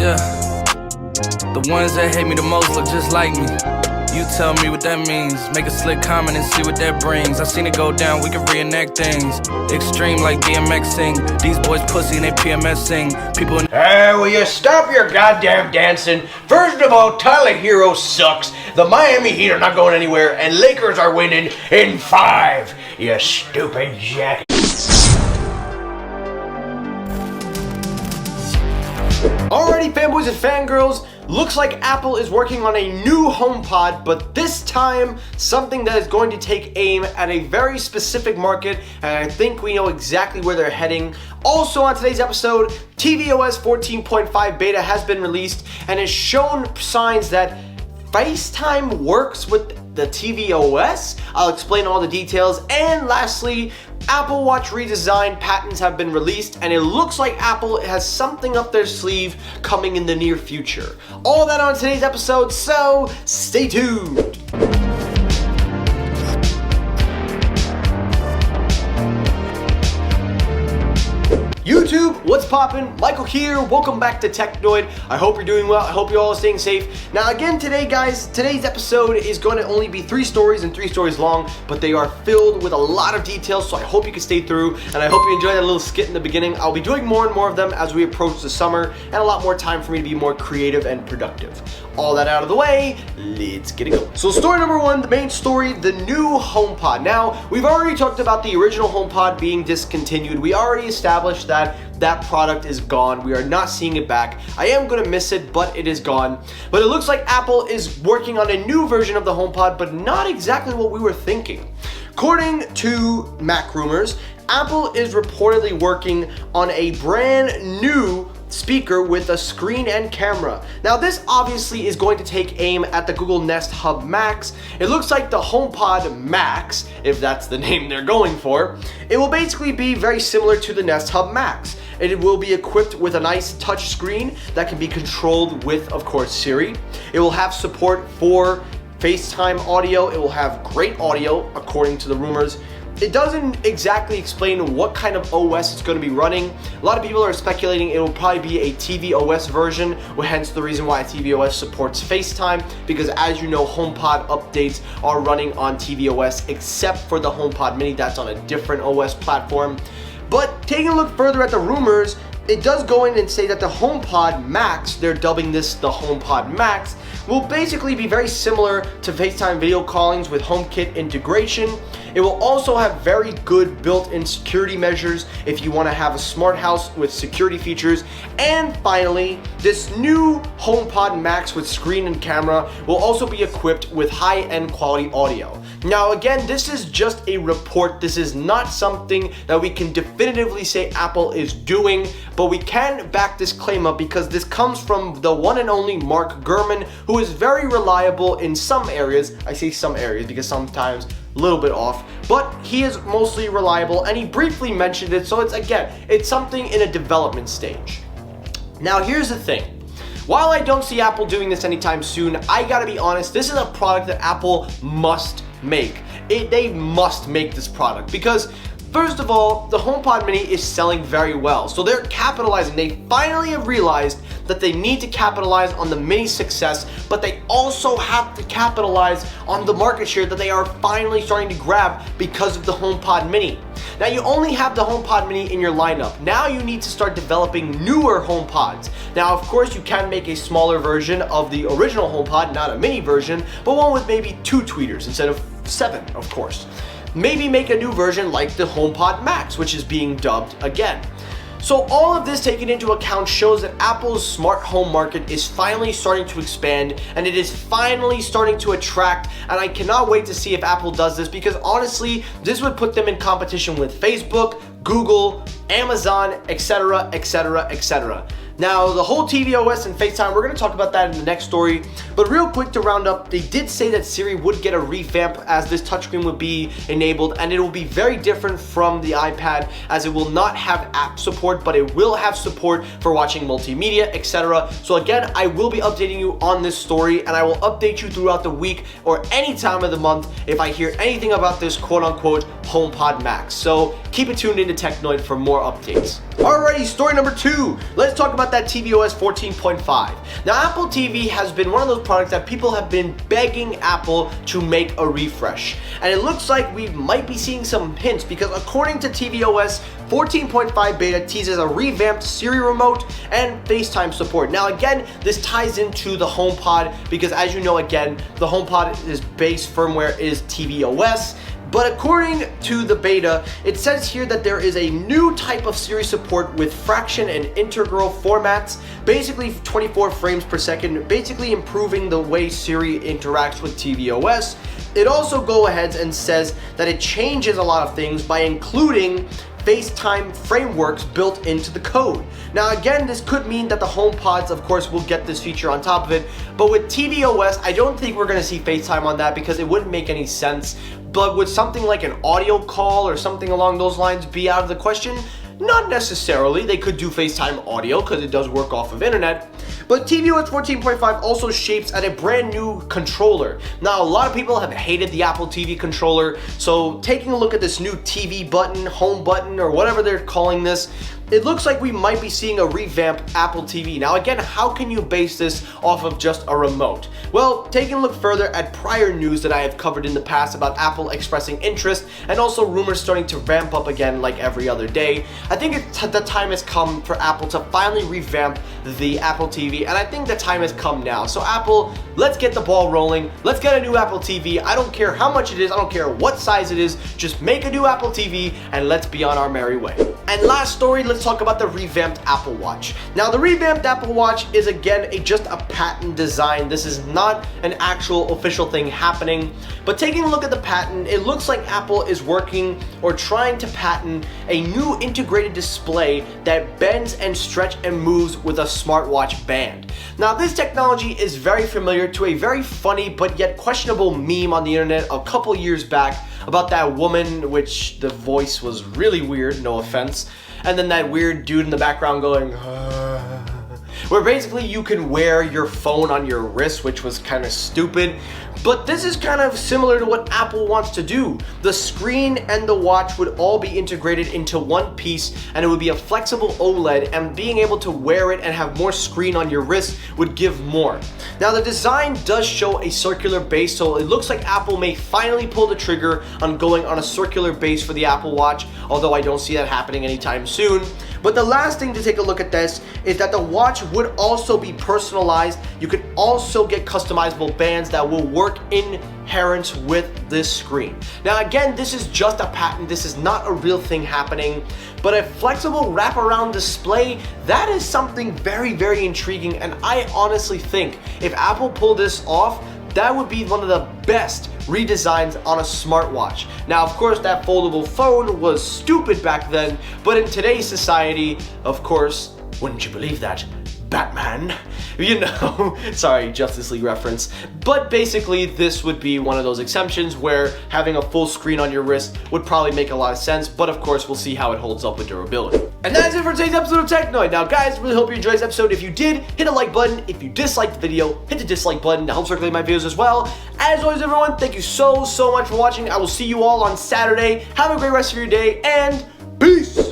Yeah, the ones that hate me the most look just like me. You tell me what that means. Make a slick comment and see what that brings. I seen it go down, we can reenact things. Extreme like BMXing. These boys pussy and they PMSing. People in will you stop your goddamn dancing? First of all, Tyler Hero sucks. The Miami Heat are not going anywhere, and Lakers are winning in 5. You stupid jack. Alrighty, fanboys and fangirls, looks like Apple is working on a new HomePod, but this time something that is going to take aim at a very specific market, and I think we know exactly where they're heading. Also on today's episode, tvOS 14.5 beta has been released and has shown signs that FaceTime works with the tvOS. I'll explain all the details. And lastly, Apple Watch redesign patents have been released, and it looks like Apple has something up their sleeve coming in the near future. All that on today's episode, so stay tuned. YouTube, what's poppin'? Michael here. Welcome back to Technoid. I hope you're doing well. I hope you all are staying safe. Now again today, guys, today's episode is going to only be 3 stories and 3 stories long, but they are filled with a lot of details, so I hope you can stay through, and I hope you enjoy that little skit in the beginning. I'll be doing more and more of them as we approach the summer, and a lot more time for me to be more creative and productive. All that out of the way, let's get it going. So story number 1, the main story, the new HomePod. Now, we've already talked about the original HomePod being discontinued. We already established that product is gone. We are not seeing it back. I am gonna miss it, but it is gone. But it looks like Apple is working on a new version of the HomePod, but not exactly what we were thinking. According to Mac Rumors, Apple is reportedly working on a brand new speaker with a screen and camera. Now this obviously is going to take aim at the Google Nest Hub Max. It looks like the HomePod Max, if that's the name they're going for, it will basically be very similar to the Nest Hub Max. It will be equipped with a nice touch screen that can be controlled with, of course, Siri. It will have support for FaceTime audio. It will have great audio, according to the rumors. It doesn't exactly explain what kind of OS it's going to be running. A lot of people are speculating it will probably be a tvOS version, hence the reason why tvOS supports FaceTime, because as you know, HomePod updates are running on tvOS except for the HomePod Mini that's on a different OS platform. But taking a look further at the rumors, it does go in and say that the HomePod Max, they're dubbing this the HomePod Max, will basically be very similar to FaceTime video callings with HomeKit integration. It will also have very good built-in security measures if you want to have a smart house with security features. And finally, this new HomePod Max with screen and camera will also be equipped with high-end quality audio. Now again, this is just a report. This is not something that we can definitively say Apple is doing, but we can back this claim up because this comes from the one and only Mark Gurman, who is very reliable in some areas. I say some areas because sometimes a little bit off, but he is mostly reliable, and he briefly mentioned it, so it's something in a development stage. Now here's the thing. While I don't see Apple doing this anytime soon, I gotta be honest, this is a product that Apple must make. They must make this product because first of all, the HomePod Mini is selling very well, so they're capitalizing. They finally have realized that they need to capitalize on the Mini's success, but they also have to capitalize on the market share that they are finally starting to grab because of the HomePod Mini. Now you only have the HomePod Mini in your lineup. Now you need to start developing newer HomePods. Now of course you can make a smaller version of the original HomePod, not a mini version, but one with maybe 2 tweeters instead of 7, of course. Maybe make a new version like the HomePod Max, which is being dubbed again. So all of this taken into account shows that Apple's smart home market is finally starting to expand, and it is finally starting to attract, and I cannot wait to see if Apple does this, because honestly, this would put them in competition with Facebook, Google, Amazon, etc, etc, etc. Now, the whole tvOS and FaceTime, we're going to talk about that in the next story, but real quick to round up, they did say that Siri would get a revamp as this touchscreen would be enabled, and it will be very different from the iPad as it will not have app support, but it will have support for watching multimedia, etc. So again, I will be updating you on this story, and I will update you throughout the week or any time of the month if I hear anything about this quote-unquote HomePod Max. So keep it tuned into Technoid for more more updates. Alrighty, story number 2. Let's talk about that tvOS 14.5. Now, Apple TV has been one of those products that people have been begging Apple to make a refresh. And it looks like we might be seeing some hints because according to tvOS 14.5 beta teases a revamped Siri remote and FaceTime support. Now again, this ties into the HomePod because as you know, again, the HomePod's base firmware is tvOS. But according to the beta, it says here that there is a new type of Siri support with fraction and integral formats, basically 24 frames per second, basically improving the way Siri interacts with tvOS. It also goes ahead and says that it changes a lot of things by including FaceTime frameworks built into the code. Now again, this could mean that the HomePods, of course, will get this feature on top of it, but with tvOS, I don't think we're gonna see FaceTime on that because it wouldn't make any sense. But would something like an audio call or something along those lines be out of the question? Not necessarily. They could do FaceTime audio because it does work off of internet. But tvOS 14.5 also shapes at a brand new controller. Now, a lot of people have hated the Apple TV controller, so taking a look at this new TV button, home button, or whatever they're calling this, it looks like we might be seeing a revamped Apple TV. Now again, how can you base this off of just a remote? Well, taking a look further at prior news that I have covered in the past about Apple expressing interest and also rumors starting to ramp up again like every other day, I think the time has come for Apple to finally revamp the Apple TV, and I think the time has come now. So Apple, let's get the ball rolling. Let's get a new Apple TV. I don't care how much it is. I don't care what size it is. Just make a new Apple TV and let's be on our merry way. And last story, let's talk about the revamped Apple Watch. Now, the revamped Apple Watch is again just a patent design. This is not an actual official thing happening. But taking a look at the patent, it looks like Apple is working or trying to patent a new integrated display that bends and stretches and moves with a smartwatch band. Now, this technology is very familiar to a very funny but yet questionable meme on the internet a couple years back about that woman, which the voice was really weird, no offense, and then that weird dude in the background going, where basically you can wear your phone on your wrist, which was kind of stupid. But this is kind of similar to what Apple wants to do. The screen and the watch would all be integrated into one piece, and it would be a flexible OLED, and being able to wear it and have more screen on your wrist would give more. Now, the design does show a circular base, so it looks like Apple may finally pull the trigger on going on a circular base for the Apple Watch, although I don't see that happening anytime soon. But the last thing to take a look at this is that the watch would also be personalized. You could also get customizable bands that will work inherent with this screen. Now again, this is just a patent. This is not a real thing happening, but a flexible wraparound display, that is something very, very intriguing. And I honestly think if Apple pulled this off, that would be one of the best redesigns on a smartwatch. Now, of course, that foldable phone was stupid back then, but in today's society, of course, wouldn't you believe that? Batman, you know, sorry, Justice League reference. But basically, this would be one of those exemptions where having a full screen on your wrist would probably make a lot of sense, but of course, we'll see how it holds up with durability. And that's it for today's episode of Technoid. Now, guys, really hope you enjoyed this episode. If you did, hit a like button. If you disliked the video, hit the dislike button to help circulate my videos as well. As always, everyone, thank you so much for watching. I will see you all on Saturday. Have a great rest of your day, and peace!